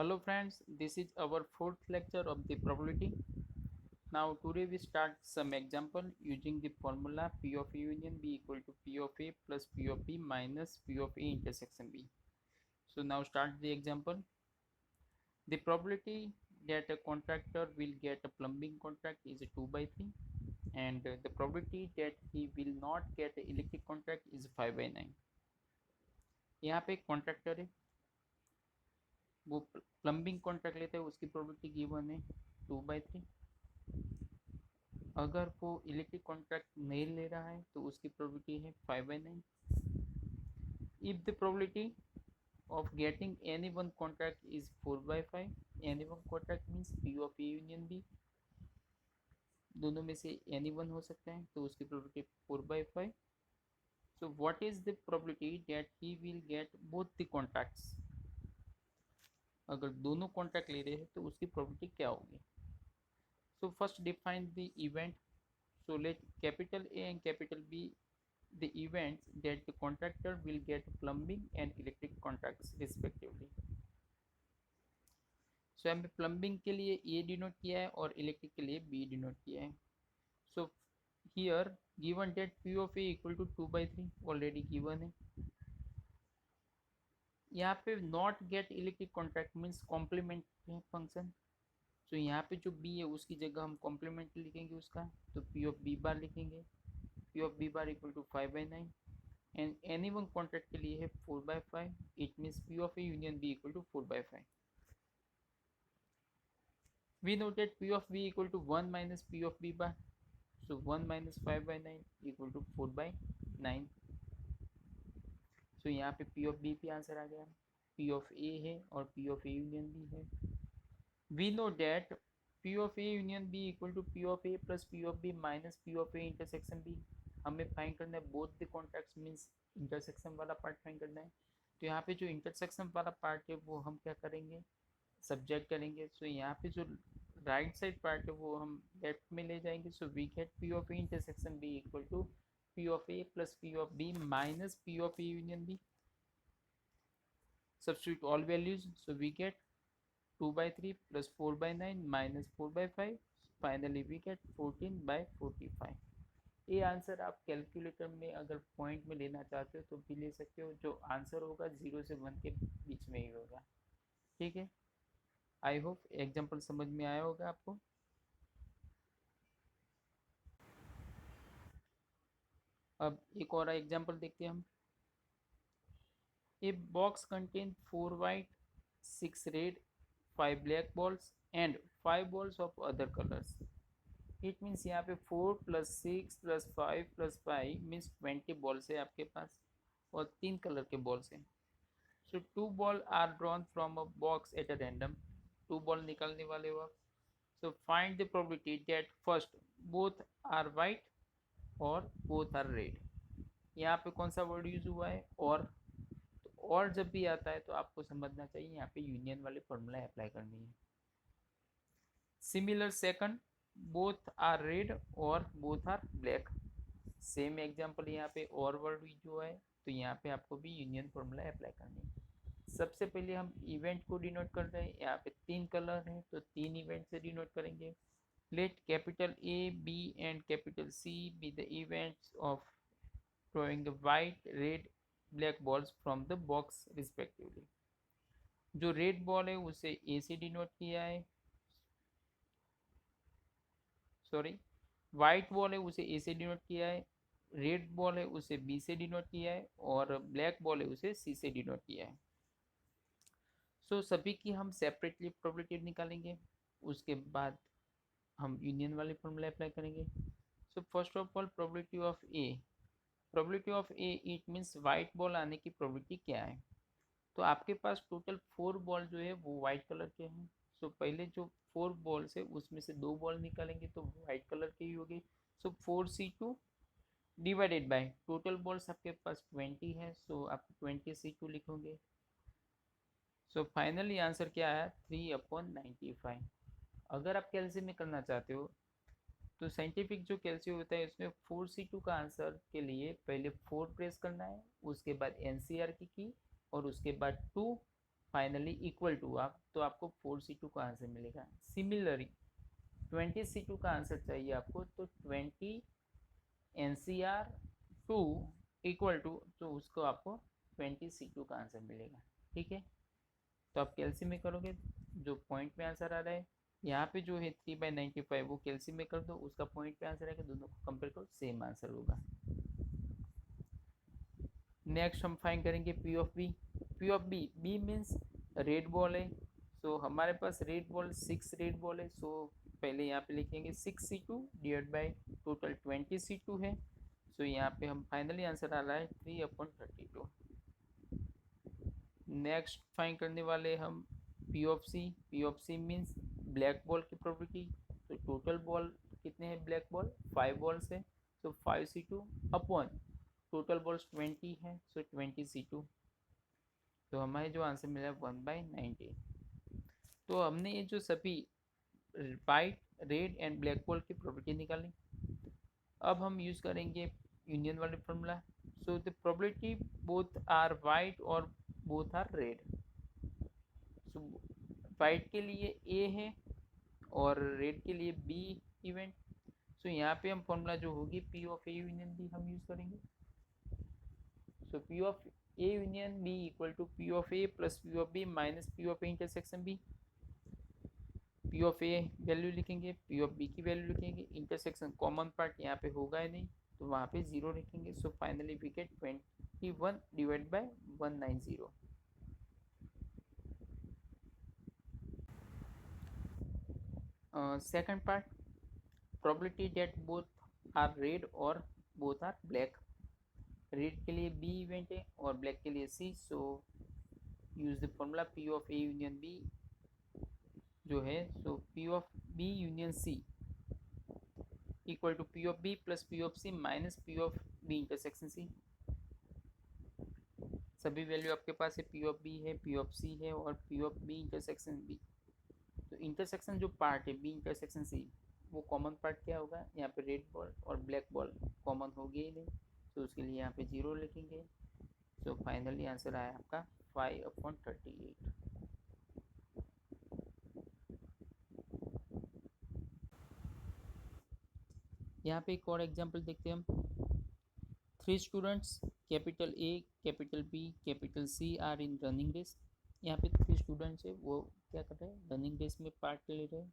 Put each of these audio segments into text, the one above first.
Hello friends, this is our fourth lecture of the probability. Now today we start some example using the formula P of A union B equal to P of A plus P of B minus P of A intersection B. So now start the example. The probability that a contractor will get a plumbing contract is 2 by 3 and the probability that he will not get an electric contract is 5 by 9. यहाँ पे एक contractor है, वो plumbing contract लेता है, उसकी probability given है 2/3। अगर वो इलेक्ट्रिक कॉन्ट्रैक्ट नहीं ले रहा है तो उसकी प्रोबेबिलिटी है 5/9। If the probability of getting any one contract is 4/5, any one contract means P of A union B, दोनों में से एनी वन हो सकता है तो उसकी probability 4/5। So what is the probability that he will get both the contracts, अगर दोनों कॉन्ट्रैक्ट ले रहे हैं तो उसकी प्रोबेबिलिटी क्या होगी। So first define the event, so let capital A and capital B the events that the contractor will get plumbing and electric contracts respectively. So हमने plumbing के लिए A डिनोट किया है और electric के लिए B डिनोट किया है. So here given that P of A equal to 2/3 already given है. यहाँ पे not get electric contract means complement function. So यहाँ पे जो B है उसकी जगह हम complement लिखेंगे उसका, तो P of B बार लिखेंगे. P of B bar equal to 5/9 and any one contract के लिए है 4/5. It means P of A union B equal to 4/5. We know that P of B equal to 1 minus P of B bar. So 1 minus 5/9 equal to 4/9. So यहाँ पे P of B पे answer आ गया, P of A है और P of A union B है. We know that P of A union B equal to P of A plus P of B minus P of A intersection B. हमें find करना है both the contracts means intersection वाला part find करना है. तो यहाँ पे जो इंटरसेक्शन वाला पार्ट है वो हम क्या करेंगे, सब्जेक्ट करेंगे. सो यहाँ पे जो राइट साइड पार्ट है वो हम लेफ्ट में ले जाएंगे. So we get P of A intersection B equal to P of A plus P of B minus P of A union B. Substitute all values, so we get 2/3 plus 4/9 minus 4/5. Finally we get 14/45. ये answer आप calculator में अगर point में लेना चाहते हो तो भी ले सकते हो, जो आंसर होगा 0 से 1 के बीच में ही होगा. ठीक है, आई होप एग्जाम्पल समझ में आया होगा आपको. अब एक और एग्जाम्पल देखते हैं हम. A box contain 4 white 6 red 5 black balls and 5 balls of other colours. It means यहाँ पे 4 + 6 + 5 + 5 मीन्स 20 बॉल्स है आपके पास और 3 कलर के बॉल्स हैं. So 2 ball are drawn from a box at a random. 2 ball निकालने वाले हो आप. So find the probability that first both are white और बोथ आर रेड. यहाँ पे कौन सा वर्ड यूज हुआ है, और. तो और जब भी आता है तो आपको समझना चाहिए यहाँ पे यूनियन वाले फॉर्मूला अप्लाई करनी है. Similar second both are red और both are black. Same example यहाँ पे और वर्ड जो है तो यहाँ पे आपको भी यूनियन फॉर्मूला अप्लाई करनी है. सबसे पहले हम इवेंट को डिनोट करते हैं. यहाँ पे 3 कलर हैं तो 3 इवेंट से डिनोट करेंगे. Let capital A, B and capital C B the events of throwing the white, red, black balls from the box respectively. जो रेड बॉल है उसे A से डिनोट किया है, सॉरी वाइट बॉल है उसे ए से डिनोट किया है, रेड बॉल है उसे बी से डिनोट किया है और ब्लैक बॉल है उसे सी से डिनोट किया है. सो सभी की हम सेपरेटली प्रोबेबिलिटी निकालेंगे, उसके बाद हम यूनियन वाले फॉर्मूला अप्लाई करेंगे. So first of all probability of A it means white ball आने की प्रोबेबिलिटी क्या है. तो आपके पास टोटल 4 बॉल जो है वो वाइट कलर के हैं. सो पहले जो 4 बॉल्स है उसमें से 2 बॉल निकालेंगे तो वाइट कलर के ही होगी. सो 4C2 divided by total balls आपके पास 20 है, सो आप 20C2 लिखोगे. सो फाइनली आंसर क्या है 3/95. अगर आप कैल्सियम में करना चाहते हो तो साइंटिफिक जो कैल्सियम होता है उसमें 4C2 का आंसर के लिए पहले 4 प्रेस करना है, उसके बाद NCR की और उसके बाद 2 फाइनली इक्वल टू आप, तो आपको 4C2 का आंसर मिलेगा। सिमिलरली 20C2 का आंसर चाहिए आपको, तो 20 NCr2 इक्वल टू, तो उसको आपको 20C2 का आंसर मिलेगा। ठीक है, तो आप कैल्सी में करोगे, जो पॉइंट में आंसर आ रहा है यहाँ पे जो है 3/95, वो कैल्सी में कर दो, उसका पॉइंट पे आंसर आएगा, दोनों को कंपेयर करो, सेम आंसर होगा। नेक्स्ट हम फाइंड करेंगे P of B. P of B, B means red ball है, सो हमारे पास रेड बॉल 6 रेड बॉल है, सो पहले यहाँ पे लिखेंगे 6C2 divide by total 20C2 है, सो यहाँ पे हम फाइनली आंसर आ रहा है 3/32। नेक्स्ट फाइंड करने वाले हम P of C. P of C means black ball की प्रॉपर्टी, तो टोटल बॉल कितने हैं ब्लैक बॉल, 5 बॉल्स है, तो 5C2 अपॉन टोटल बॉल्स 20 है, सो 20C2, तो हमारे जो आंसर मिला है 1/19। तो हमने ये जो सभी white, red and black ball की प्रॉपर्टी निकाली। अब हम यूज करेंगे यूनियन वाले formula. So the probability both are white और both are red. So white के लिए ए है और रेड के लिए बी इवेंट। सो यहाँ पे हम फॉर्मूला जो होगी P of A union B हम यूज करेंगे। So P of A union B equal to P of A plus P of B minus P of A intersection B. P of A value लिखेंगे, P of B की value लिखेंगे, intersection common part यहाँ पे होगा ही नहीं, तो वहाँ पे 0 लिखेंगे। So finally we get 21 divide by 190। Second part, probability that both are red और बोथ आर ब्लैक। रेड के लिए बी इवेंट है और ब्लैक के लिए C, so use the formula P of A union B जो है, so P of B union C equal to P of B plus P of C minus P of B intersection C. सभी value आपके पास है, P of B है, P of C है और P of B intersection B. तो intersection जो part है बी इंटरसेक्शन सी, वो कॉमन पार्ट क्या होगा, यहाँ पे रेड बॉल और ब्लैक बॉल कॉमन हो गई नहीं, तो उसके लिए यहाँ पे 0 लिखेंगे। तो फाइनली आंसर आया आपका 5/38। यहाँ पे एक और एग्जांपल देखते हैं हम। 3 students capital A, capital B, capital C are in running race. यहाँ पे 3 स्टूडेंट्स है, वो क्या कर रहे हैं, रनिंग रेस में पार्ट ले रहे हैं।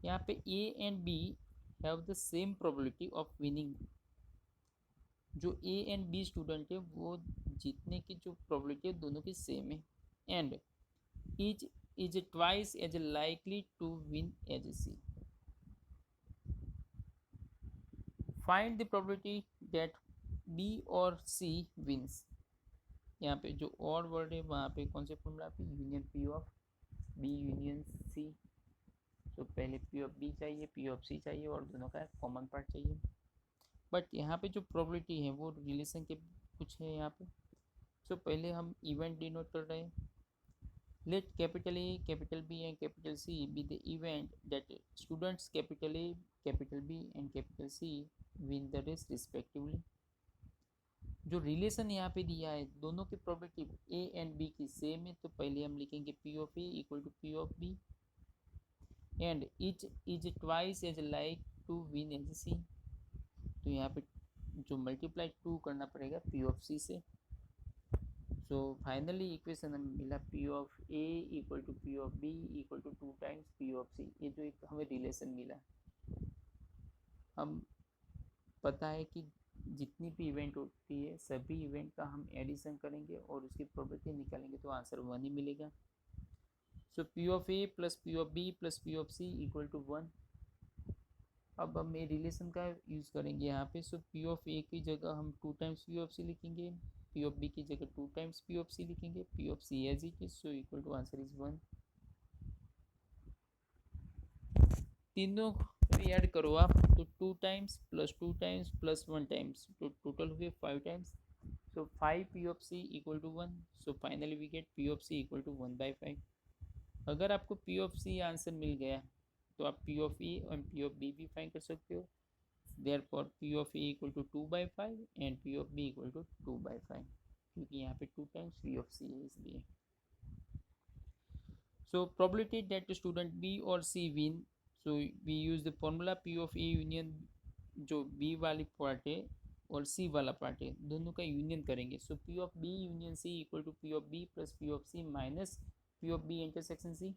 यहाँ पे A and B have the same probability of winning. जो ए एंड बी स्टूडेंट है वो जीतने की जो प्रोबेबिलिटी है दोनों की सेम है, and each is twice as likely to win as C. Find the probability that B और सी विंस। यहाँ पे जो और वर्ड है वहाँ पे कौन से फॉर्मूला पे, union P of B union C. तो पहले पी ऑफ बी चाहिए, पी ऑफ सी चाहिए और दोनों का कॉमन पार्ट चाहिए। बट यहाँ पे जो प्रोबेबिलिटी है वो रिलेशन के कुछ है यहाँ पे। सो पहले हम इवेंट डिनोट कर रहे हैं। Let capital A, capital B and capital C be the event that students capital A, capital B and capital C win the race respectively. जो रिलेशन यहाँ पे दिया है दोनों की प्रोबेबिलिटी ए एंड बी की सेम है, तो पहले हम लिखेंगे P of A equal to P of B and each is twice as like to win as C. तो यहाँ पे जो मल्टीप्लाई 2 करना पड़ेगा पी ऑफ सी से। सो फाइनली इक्वेशन हमें मिला P of A equal to P of B equal to 2 times P of C. ये जो एक हमें रिलेशन मिला, हम पता है कि जितनी भी इवेंट होती है सभी इवेंट का हम एडिशन करेंगे और उसकी प्रोबेबिलिटी निकालेंगे, तो आंसर 1 ही मिलेगा। So P of A plus P of B plus P of C equal to 1। अब हम ये रिलेशन का यूज़ करेंगे यहाँ पे। सो पी ऑफ ए की जगह हम 2 टाइम्स पी ऑफ सी लिखेंगे, पी ऑफ बी की जगह 2 टाइम्स पी ऑफ सी लिखेंगे, P of C as it is, so equal to answer is 1। तीनों ऐड करो आप, तो 2 times plus 2 times plus 1 times, तो टोटल हुए 5 times. So 5 P of C equal to 1। So finally we get P of C equal to 1/5। अगर आपको P of C answer मिल गया तो आप पी ऑफ ई और पी ऑफ बी भी फाइंड कर सकते हो। Therefore P of A equal to 2/5 and P of B equal to 2/5, क्योंकि यहाँ पे 2 टाइम्स पी ऑफ सी है इसलिए। So probability that student B or C win, so we use the formula P of A union, जो B वाली part है और C वाला पार्ट है दोनों का यूनियन करेंगे. So P of B union C equal to P of B plus P of C minus P of B intersection C.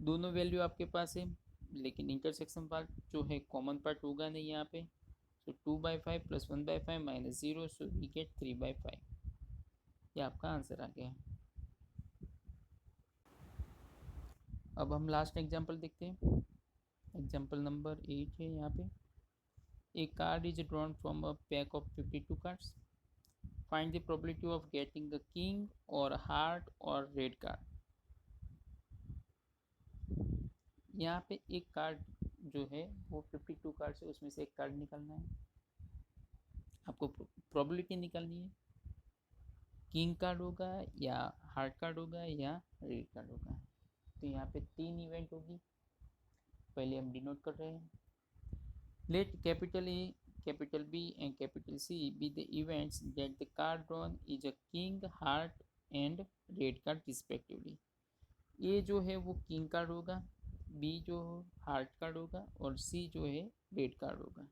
दोनों वैल्यू आपके पास है लेकिन इंटरसेक्शन पार्ट जो है कॉमन पार्ट होगा नहीं यहाँ पे. So 2/5 plus 1/5 minus 0, so we get 3/5. ये आपका आंसर आ गया. अब हम लास्ट एग्जाम्पल देखते हैं. एग्जाम्पल नंबर 8 है यहाँ पे. A card is drawn from a pack of 52 cards. Find the probability of getting the king और हार्ट और रेड कार्ड. यहाँ पे एक कार्ड जो है वो 52 कार्ड से उसमें से एक कार्ड निकालना है. आपको प्रोबेबिलिटी निकालनी है. किंग कार्ड होगा या हार्ट कार्ड होगा या रेड कार्ड होगा. तो यहाँ पे 3 इवेंट होगी. पहले हम डिनोट कर रहे हैं. Let capital A, capital B and capital C be the events that the card drawn is a king, heart and red card respectively. A जो है वो किंग कार्ड होगा, बी जो हार्ट कार्ड होगा और सी जो है रेड कार्ड होगा.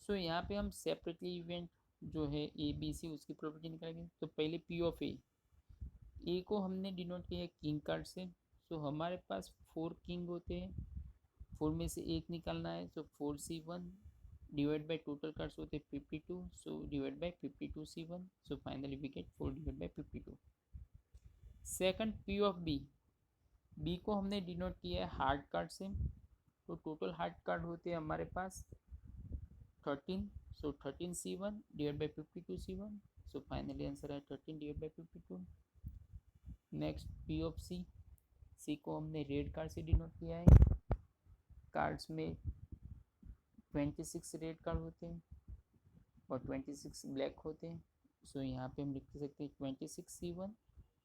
सो यहाँ पे हम सेपरेटली इवेंट जो है ए बी सी उसकी प्रॉपर्टी निकालेंगे. तो पहले पी ऑफ ए को हमने डिनोट किया किंग कार्ड से. सो हमारे पास 4 किंग होते हैं. 4 में से एक निकालना है. So 4C1 divide by total cards होते हैं 52. So divide by 52C1. So finally we get 4 divide by 52. Second P of B को हमने डिनोट किया है हार्ट कार्ड से. तो टोटल हार्ट कार्ड होते हैं हमारे पास 13. So 13C1 divide by 52C1. So finally answer है 13 divide by 52. Next P of C को हमने रेड कार्ड से डिनोट किया है. कार्ड्स में 26 रेड कार्ड होते हैं और 26 ब्लैक होते हैं. सो यहाँ पे हम लिख सकते हैं 26C1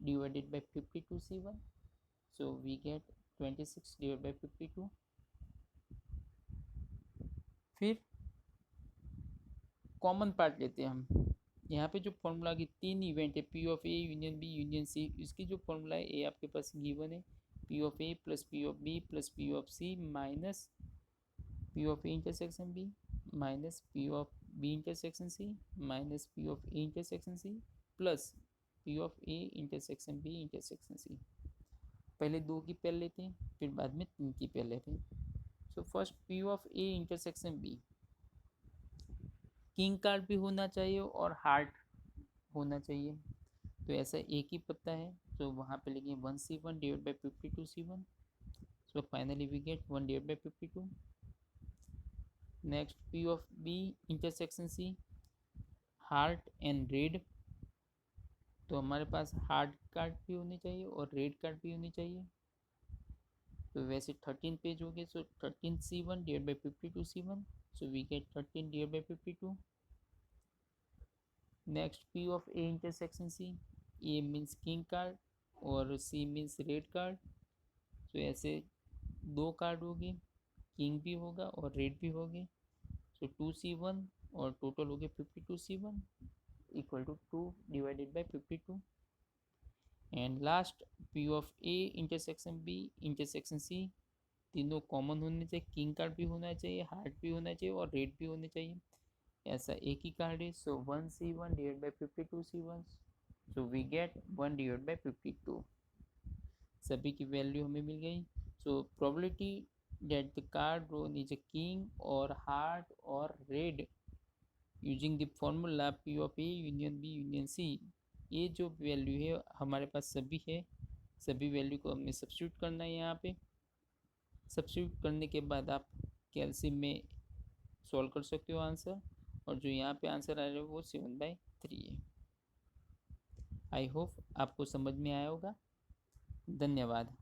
divided by 52C1. So we get 26 divide by 52. फिर कॉमन पार्ट लेते हैं हम. यहाँ पे जो फॉर्मूला की 3 इवेंट है P of A union B union C, इसकी जो फॉर्मूला है ए आपके पास गिवन है. P of A plus P of B plus P of C minus P of A intersection B minus P of B intersection C minus P of A intersection C plus P of A intersection B intersection C. पहले 2 की pair लेते हैं फिर बाद में 3 की pair लेते हैं. So first P of A intersection B. King card भी होना चाहिए और हार्ट होना चाहिए. तो ऐसा एक ही पता है. तो वहाँ पे लिखेंगे 1C1 divide by 52C1. So finally we get 1 divide by 52. Next P of B intersection C heart and red. तो हमारे पास हार्ट कार्ड भी होने चाहिए और रेड कार्ड भी होनी चाहिए. तो वैसे 13 पेज हो गए. So 13C1 divide by 52C1. So we get 13 divide by 52. Next P of A intersection C. A means king card और सी मीन्स रेड कार्ड. तो ऐसे 2 कार्ड होगी, किंग भी होगा और रेड भी होगी. सो 2C1 और टोटल हो गए 52C1 equal to 2 divided by 52. And last P of A intersection B intersection C. तीनों कॉमन होने चाहिए. किंग कार्ड भी होना चाहिए, हार्ट भी होना चाहिए और रेड भी होने चाहिए. ऐसा एक ही कार्ड है. So 1C1 divide by 52C1. So we get 1 divide by 52. सभी की वैल्यू हमें मिल गई. So probability that the card drawn is a king और हार्ट और red using the formula P of A union B union C. ये जो value है हमारे पास सभी है. सभी वैल्यू को हमें सब्स्टिट्यूट करना है. यहाँ पे सब्स्टिट्यूट करने के बाद आप कैल्शियम में सॉल्व कर सकते हो आंसर. और जो यहाँ पे आंसर आ रहा है वो 7/3 है. आई होप आपको समझ में आया होगा. धन्यवाद.